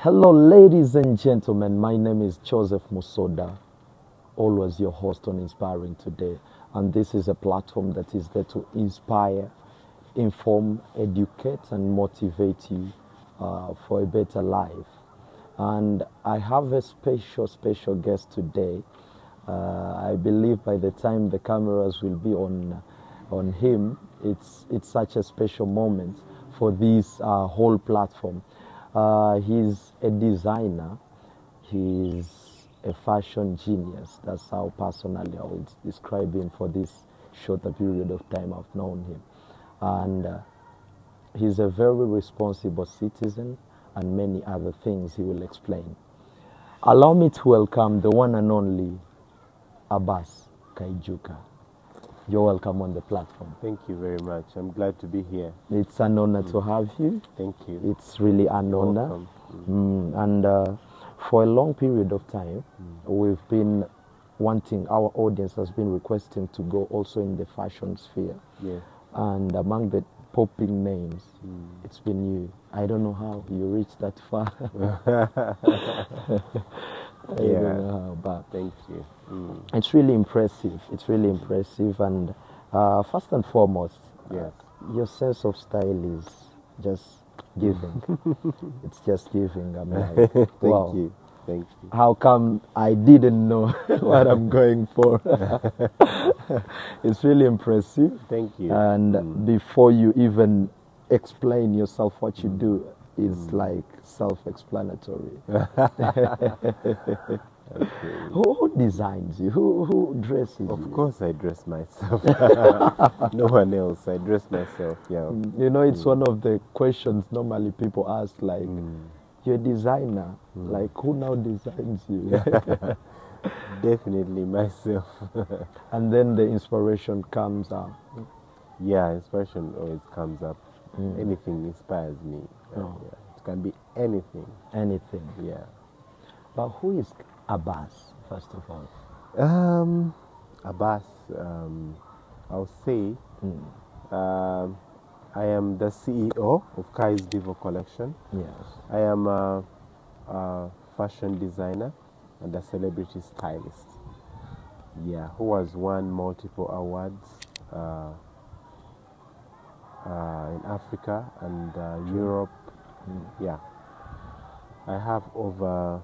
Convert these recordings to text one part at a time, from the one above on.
Hello, ladies and gentlemen. My name is Joseph Musoda, always your host on Inspiring Today. And this is a platform that is there to inspire, inform, educate, and motivate you for a better life. And I have a special guest today. I believe by the time the cameras will be on him, it's such a special moment for this whole platform. He's a designer. He's a fashion genius. That's how personally I would describe him for this shorter period of time I've known him. And he's a very responsible citizen and many other things he will explain. Allow me to welcome the one and only Abbas Kaijuka. You're welcome on the platform. Thank you very much. I'm glad to be here. It's an honor to have you. Thank you. It's really an honor. And for a long period of time, we've been wanting, our audience has been requesting to go also in the fashion sphere. Yeah. And among the popping names, it's been you. I don't know how you reached that far. I don't know how, but thank you. it's really impressive. It's really impressive. And first and foremost, Yes. your sense of style is just giving. It's just giving. I'm like, Thank wow. you. Thank you. How come I didn't know what I'm going for? It's really impressive. Thank you. And before you even explain yourself, what you do is like self-explanatory. Okay. Who designs you? Who dresses you? Of course, I dress myself. No one else. I dress myself. Yeah. You know, it's one of the questions normally people ask, like, you're a designer. Like, who now designs you? Definitely myself. And then the inspiration comes out. Yeah, inspiration always comes up. Anything inspires me. Yeah. It can be anything. Anything. Yeah. But who is Abbas, first of all? Abbas, I'll say, I am the CEO of Kai's Divo Collection. Yes. I am a fashion designer and a celebrity stylist. Yeah, who has won multiple awards in Africa and Europe. Yeah, I have over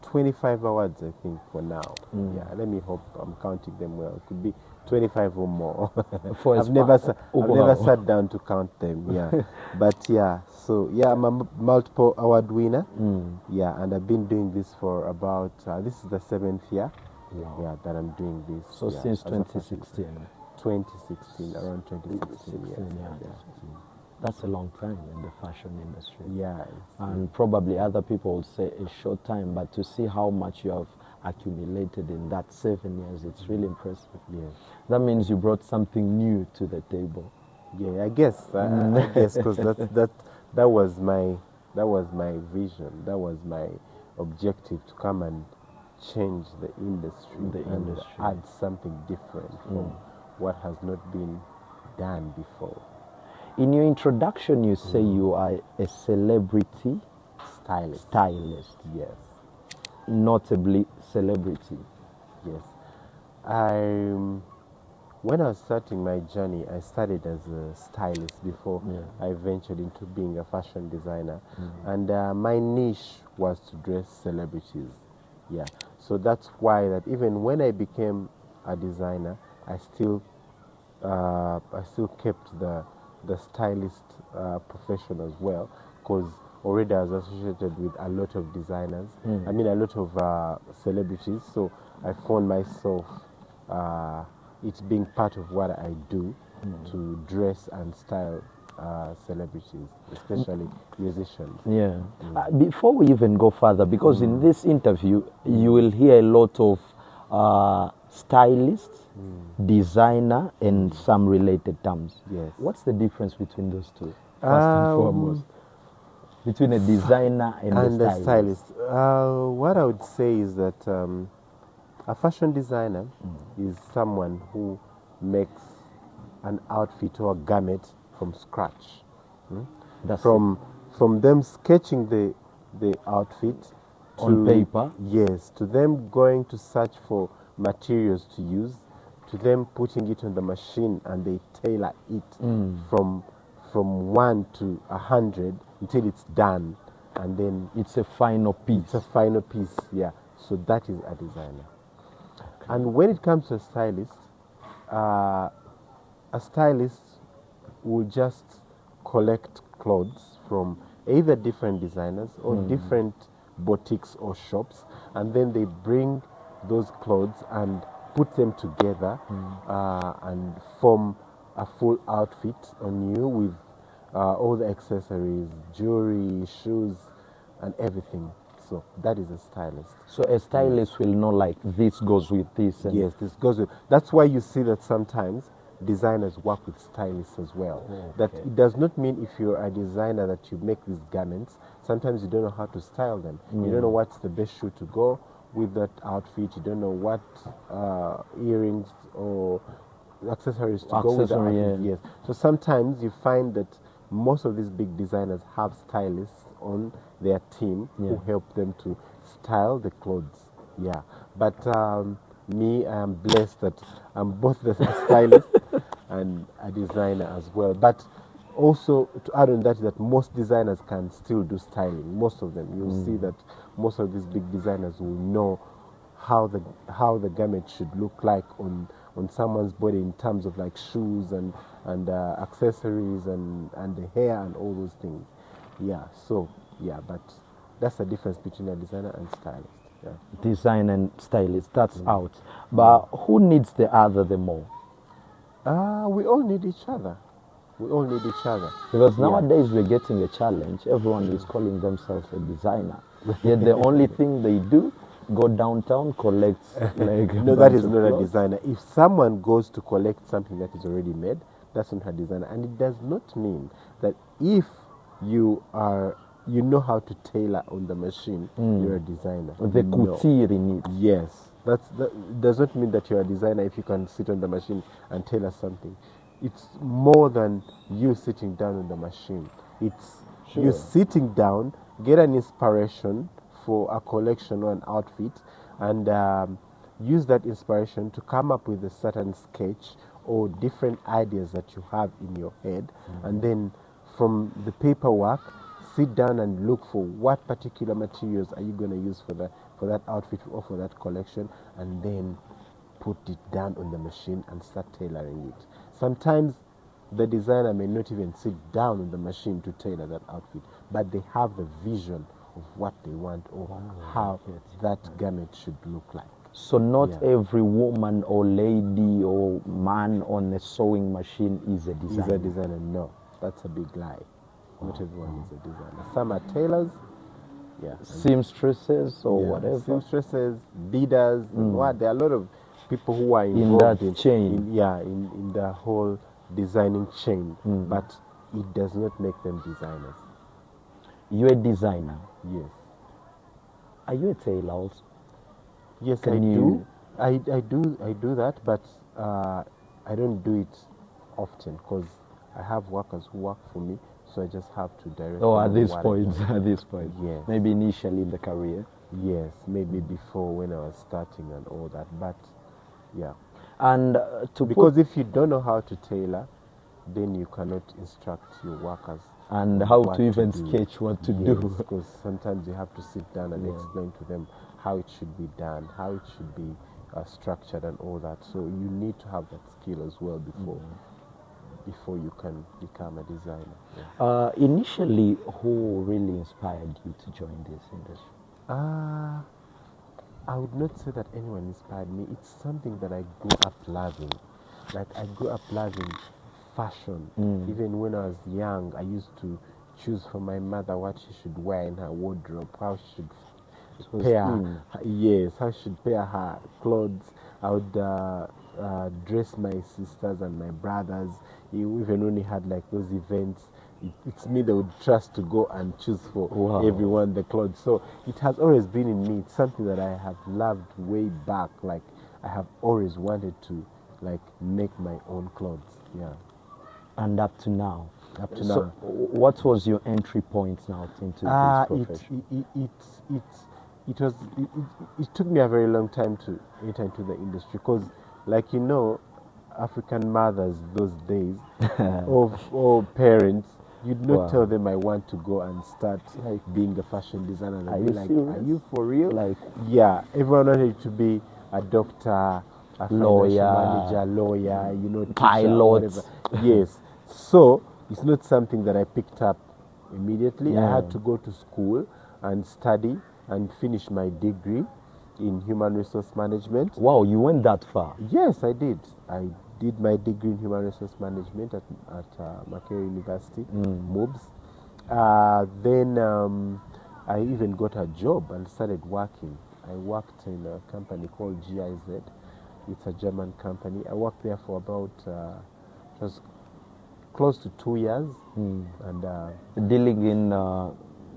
25 awards, I think, for now. Yeah, let me hope I'm counting them well. It could be 25 or more. I've never sat down to count them. Yeah, but yeah. So yeah, I'm a multiple award winner. Yeah, and I've been doing this for about this is the 7th year. Wow. Yeah, that I'm doing this. So yeah, since 2016. 2016, around 2016. Yeah. That's a long time in the fashion industry. Yeah. And probably other people would say a short time, but to see how much you have accumulated in that 7 years, it's really impressive. Yeah. That means you brought something new to the table. Yeah, I guess. I guess because that was my vision. That was my objective, to come and change the industry and add something different from what has not been done before. In your introduction, you say you are a celebrity stylist. Yes. Notably celebrity. Yes. When I was starting my journey, I started as a stylist before I ventured into being a fashion designer. And my niche was to dress celebrities. Yeah. So that's why that even when I became a designer, I still kept the stylist profession as well, because already I was associated with a lot of designers. I mean, a lot of celebrities. So I found myself it being part of what I do to dress and style celebrities, especially musicians. Yeah. Before we even go further, because in this interview you will hear a lot of stylists, designer, and some related terms. Yes. What's the difference between those two, first and foremost? Between a designer and a stylist? What I would say is that a fashion designer is someone who makes an outfit or a garment from scratch. from them sketching the outfit On paper? Yes, to them going to search for materials to use, to them putting it on the machine and they tailor it from 1 to 100 until it's done, and then It's a final piece. it's a final piece. Yeah, so that is a designer. And when it comes to a stylist will just collect clothes from either different designers or different boutiques or shops, and then they bring those clothes and put them together and form a full outfit on you with all the accessories, jewelry, shoes, and everything. So that is a stylist. So a stylist will know like this goes with this. And Yes, this goes with. That's why you see that sometimes designers work with stylists as well. That it does not mean if you're a designer that you make these garments. Sometimes you don't know how to style them. You don't know what's the best shoe to go with that outfit. You don't know what earrings or accessories to go with the outfit. Yes. So sometimes you find that most of these big designers have stylists on their team who help them to style the clothes. Yeah. But me, I am blessed that I'm both a stylist and a designer as well. But also to add on that most designers can still do styling. Most of them, you'll see that most of these big designers will know how the garment should look like on someone's body in terms of like shoes and accessories and the hair and all those things. Yeah. So yeah, but that's the difference between a designer and stylist. Yeah. Design and stylist, that's out. But who needs the other the more? We all need each other. We all need each other. Because nowadays we're getting a challenge. Everyone is calling themselves a designer. Yet the only thing they do, go downtown, collect like No, that is not a designer. If someone goes to collect something that is already made, that's not a designer. And it does not mean that if you know how to tailor on the machine, you're a designer. The couture in it. Yes. That does not mean that you're a designer if you can sit on the machine and tailor something. It's more than you sitting down on the machine. It's you sitting down, get an inspiration for a collection or an outfit, and use that inspiration to come up with a certain sketch or different ideas that you have in your head, and then from the paperwork, sit down and look for what particular materials are you going to use for that outfit or for that collection, and then put it down on the machine and start tailoring it. Sometimes the designer may not even sit down on the machine to tailor that outfit, but they have the vision of what they want or how that garment should look like. So not every woman or lady or man on a sewing machine is a designer. Is a designer? No, that's a big lie. Not everyone is a designer. Some are tailors, seamstresses or whatever. Seamstresses, beaders, what? There are a lot of people who are involved in that chain. In the whole designing chain, but it does not make them designers. You're a designer. Yes. Are you a tailor also? Yes, I do. I do that, but I don't do it often because I have workers who work for me, so I just have to direct. Oh, at this point, yes. Maybe initially in the career. Yes, maybe before when I was starting and all that, but yeah. And because if you don't know how to tailor, then you cannot instruct your workers and how to even sketch what to do. Because sometimes you have to sit down and explain to them how it should be done, how it should be structured and all that. So you need to have that skill as well before you can become a designer. Yeah. Initially, who really inspired you to join this industry? I would not say that anyone inspired me. It's something that I grew up loving. Like I grew up loving fashion. Even when I was young, I used to choose for my mother what she should wear in her wardrobe, how she should how she should pair her clothes. I would dress my sisters and my brothers. Even when we had like those events, it's me that would trust to go and choose for everyone the clothes. So it has always been in me. It's something that I have loved way back. Like I have always wanted to like make my own clothes. Yeah. And up to now. up to So, now. what was your entry point now into this profession? It took me a very long time to enter into the industry because, like you know, African mothers those days or parents, you'd not Wow. tell them I want to go and start like being a fashion designer. They'd Are be you like, serious? "Are you for real?" Like, yeah, everyone wanted to be a doctor, a financial Lawyer, manager, lawyer, you know, teacher, pilot. whatever. Yes. So it's not something that I picked up immediately. I Yeah. had to go to school and study and finish my degree in human resource management. wow, you went that far. Yes, I did. I did my degree in human resource management at Makerere University, MOOBS. Then I even got a job and started working. I worked in a company called GIZ. It's a German company. I worked there for about it was close to 2 years. And Dealing in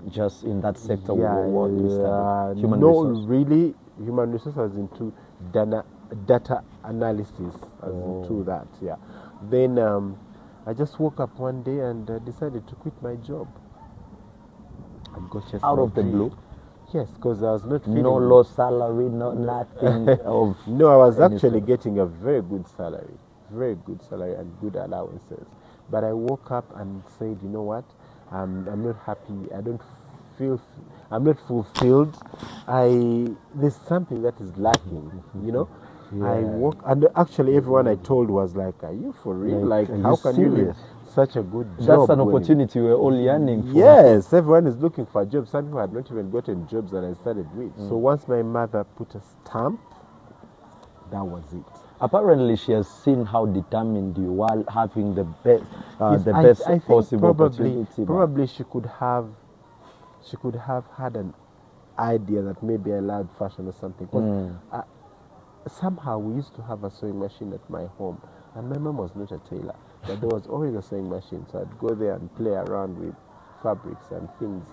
just in that sector, what you studied? Human no, resource. really, human resource was into data analysis, as into that. Yeah. Then I just woke up one day and decided to quit my job and go chase Out my of the dream. blue? Yes, because I was not feeling No it. low salary, no nothing of. No, I was any actually sort. getting a very good salary and good allowances. But I woke up and said, you know what? I'm not happy. I don't feel. I'm not fulfilled. There's something that is lacking. You know. I woke and actually everyone I told was like, "Are you for real? Like, Like, are how you can you leave serious? such a good job?" That's an when- opportunity we're all yearning for. Yes, everyone is looking for a job. Some people had not even gotten jobs that I started with. So once my mother put a stamp, that was it. Apparently, she has seen how determined you are, having the best, Yes, the I best think possible probably, opportunity. but- probably she could have had an idea that maybe I loved fashion or something. 'Cause, somehow we used to have a sewing machine at my home, and my mom was not a tailor, but there was always a sewing machine, so I'd go there and play around with fabrics and things.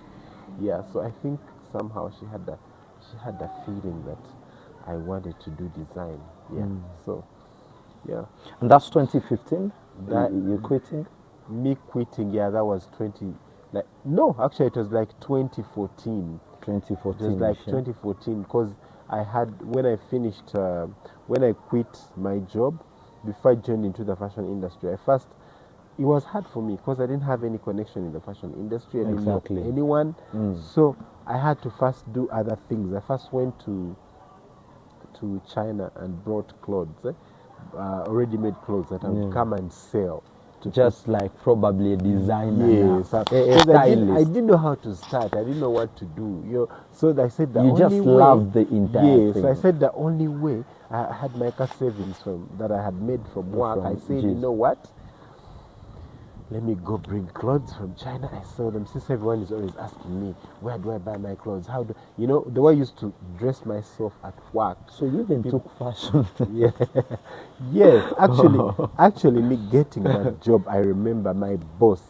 Yeah, so I think somehow she had the feeling that I wanted to do design. Yeah, so yeah. And that's 2015. That- You quitting? Me quitting, yeah, that was 20. Like no, actually, it was like 2014. 2014. It was like Michelle. 2014 because I had when I finished when I quit my job before I joined into the fashion industry. It was hard for me because I didn't have any connection in the fashion industry. I didn't know Exactly. anyone, so I had to first do other things. I first went to China and brought clothes, already made clothes that I would come and sell. To Just like probably a designer. Yes, now. A 'cause I stylist. didn't know how to start. I didn't know what to do. You know, so I said the You only just way. loved the entire yes, thing. I said the only way. I had my car savings that I had made from work. I said, you jeez. know what? Let me go bring clothes from China. I saw them. Since everyone is always asking me, where do I buy my clothes? How do you know the way I used to dress myself at work? So you even took fashion. Yeah. Yes, actually, me getting that job, I remember my boss.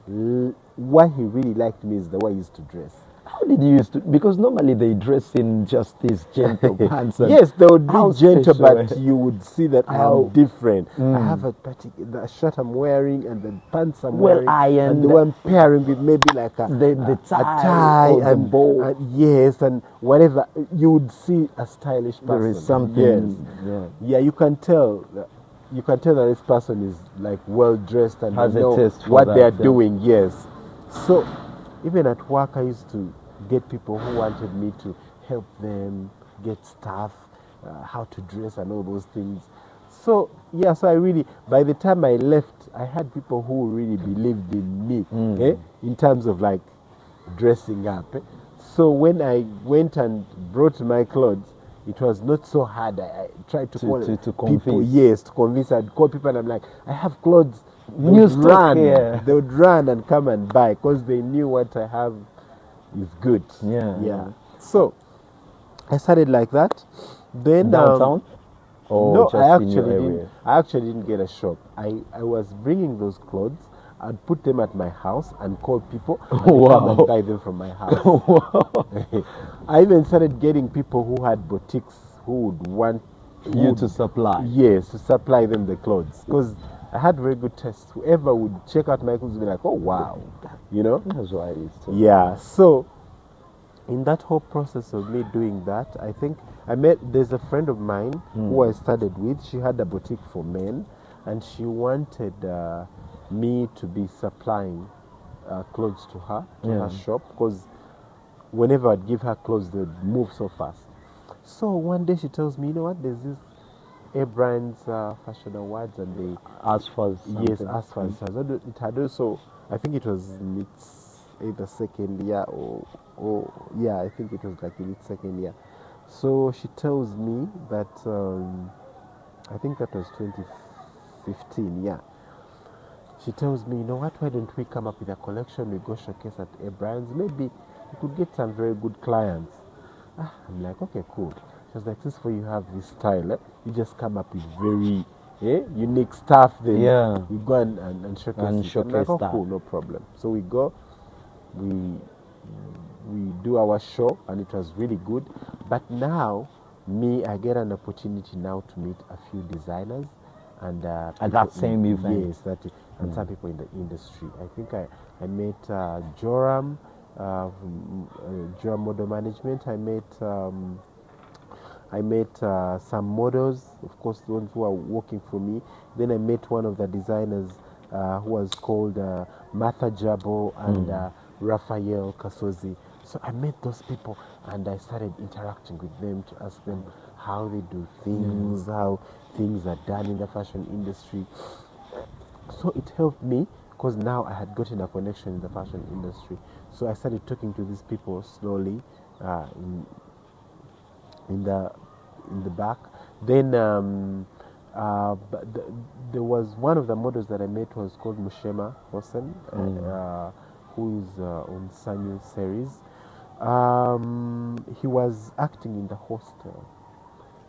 Why he really liked me is the way I used to dress. How did you used to? Because normally they dress in just these gentle pants. And Yes, they would be how gentle, special, but you would see that I How- am different. I have the shirt I'm wearing and the pants I'm Well wearing, ironed. and the one pairing with maybe like The tie a tie or the and bow. yes, and whatever. You would see a stylish person. There is something. Yes. Yeah, you can tell. You can tell that this person is like well dressed and Has they a know taste for what that, they are yeah. doing. Yes. So even at work, I used to get people who wanted me to help them get stuff, how to dress and all those things. So yeah, so I really, by the time I left, I had people who really believed in me, in terms of like dressing up. So when I went and brought my clothes, it was not so hard. I tried to call to people. convince. Yes, to convince. I'd call people and I'm like, I have clothes. They New would stock run. here. They would run and come and buy because they knew what I have is good. Yeah. So I started like that. Then Downtown? Or no, just I in your actually area? didn't. I actually didn't get a shop. I was bringing those clothes. I'd put them at my house and call people and they come Wow. and buy them from my house. I even started getting people who had boutiques who would want You to supply. Yes, to supply them the clothes because I had very good taste. Whoever would check out my clothes would be like, oh wow, you know. That's why it's so Yeah. So in that whole process of me doing that, I think there's a friend of mine who I studied with. She had a boutique for men, and she wanted me to be supplying clothes to her, to her shop, because whenever I'd give her clothes, they'd move so fast. So one day she tells me, you know what, there's this Abrams Fashion Awards, and they as far as yes, something. as far as it had also, I think it was in its either second year or yeah, I think it was like in its second year. So she tells me that I think that was 2015. Yeah, she tells me, you know what? Why don't we come up with a collection? We go showcase at Abrams. Maybe we could get some very good clients. I'm like, okay, cool. She was like, since for you have this style, you just come up with very unique stuff. Then we go and showcase And it. I'm like, oh, showcase that. cool, no problem. So we go, we do our show, and it was really good. But now, I get an opportunity now to meet a few designers, and At that same event. Yes, and some people in the industry. I think I met Joram. Joram Model Management. I met some models, of course, the ones who are working for me. Then I met one of the designers who was called Martha Jabo and Raphael Kasozi. So I met those people, and I started interacting with them to ask them how they do things, how things are done in the fashion industry. So it helped me, because now I had gotten a connection in the fashion industry. So I started talking to these people slowly in the back. Then there was one of the models that I met was called Mushema Hossein, who is on Samuel series. He was acting in the hostel.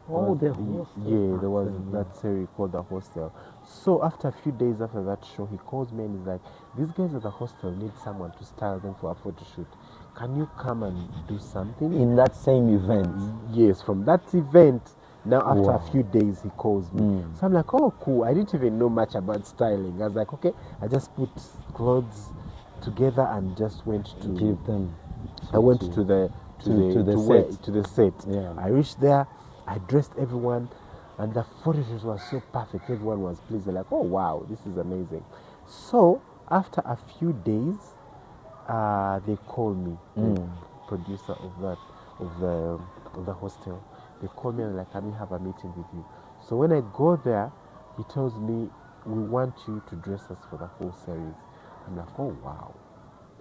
Oh, the hostel. Yeah, there was that series called The Hostel. So after a few days after that show, he calls me and he's like, these guys at the hostel need someone to style them for a photo shoot. Can you come and do something? In that same event? Yes, from that event. Now after a few days, he calls me. So I'm like, oh, cool. I didn't even know much about styling. I was like, okay, I just put clothes together and just went to give them. I went to the set. Yeah. I reached there. I dressed everyone, and the photo shoot was so perfect. Everyone was pleased. They're like, "Oh wow, this is amazing." So after a few days, they called me, the producer of the hostel. They called me and like, "Can we have a meeting with you?" So when I go there, he tells me, "We want you to dress us for the whole series." I'm like, "Oh wow,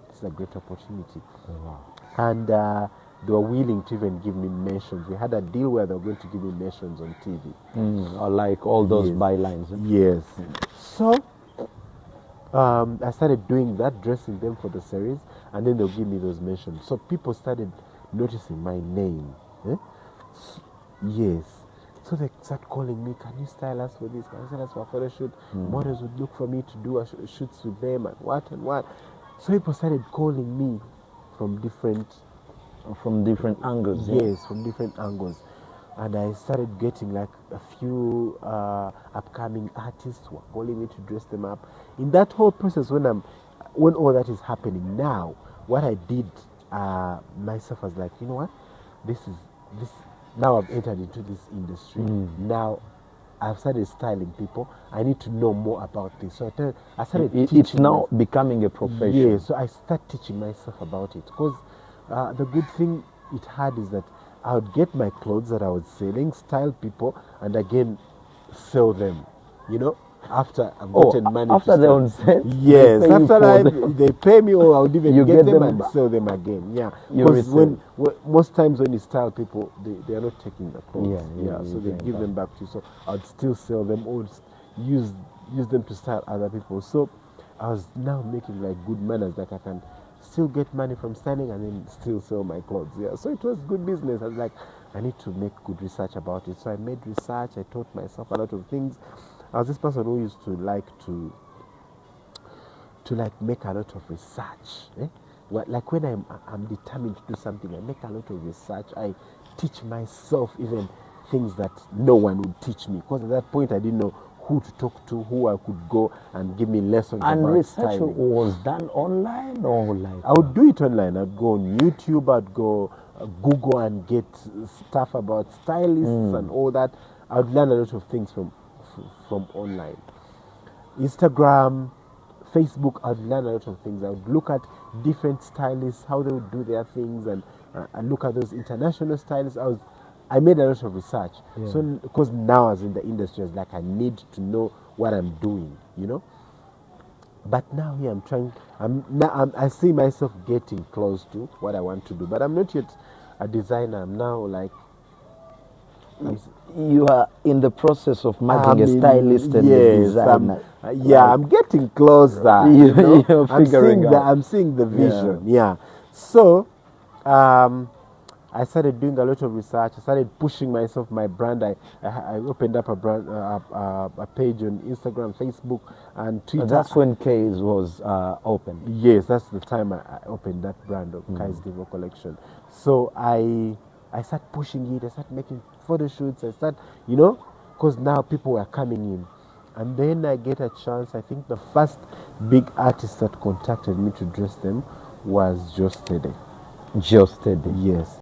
this is a great opportunity." Oh, wow. And they were willing to even give me mentions. We had a deal where they were going to give me mentions on TV. Or like all those bylines. Yes. So I started doing that, dressing them for the series, and then they'll give me those mentions. So people started noticing my name. Yes. So they start calling me, can you style us for this? Can you style us for a photo shoot? Models would look for me to do shoots with them and what and what. So people started calling me from different angles. Yes, from different angles. And I started getting like a few upcoming artists who are calling me to dress them up. In that whole process, when all that is happening now, what I did myself was like, you know what, this. Now I've entered into this industry. Now I've started styling people. I need to know more about this. So I started teaching. It's now becoming a profession. Yeah, so I start teaching myself about it. Because the good thing it had is that I would get my clothes that I was selling, style people, and again sell them. You know, after I've gotten money. After they're on set? Yes, after they pay me, or I would even get them and sell them again. Yeah, because most times when you style people, they are not taking the clothes. So they give them back to you. So I'd still sell them or use them to style other people. So I was now making like good manners, like I can still get money from styling and then still sell my clothes. Yeah, so it was good business. I was like, I need to make good research about it. So I made research. I taught myself a lot of things. I was this person who used to like to make a lot of research. Like when I'm determined to do something, I make a lot of research. I teach myself even things that no one would teach me, because at that point I didn't know who to talk to, who I could go and give me lessons And about research styling. was done online or like? I would do it online. I'd go on YouTube, I'd go Google and get stuff about stylists and all that. I'd learn a lot of things from online. Instagram, Facebook, I'd learn a lot of things. I would look at different stylists, how they would do their things, and look at those international stylists. I made a lot of research. Yeah. So, because now as in the industry, I was like, I need to know what I'm doing, you know. But now here I see myself getting close to what I want to do. But I'm not yet a designer. I'm now like, You are in the process of merging a stylist and a yes, designer. I'm getting closer. You're figuring out. I'm seeing the vision. Yeah. So, I started doing a lot of research. I started pushing myself, my brand. I opened up a brand, a page on Instagram, Facebook, and Twitter. That's when K's was open. Yes, that's the time I opened that brand of Kaijuka Collection. So I started pushing it. I started making photo shoots. I started, because now people were coming in. And then I get a chance. I think the first big artist that contacted me to dress them was Just Tede. Just Tede. Yes.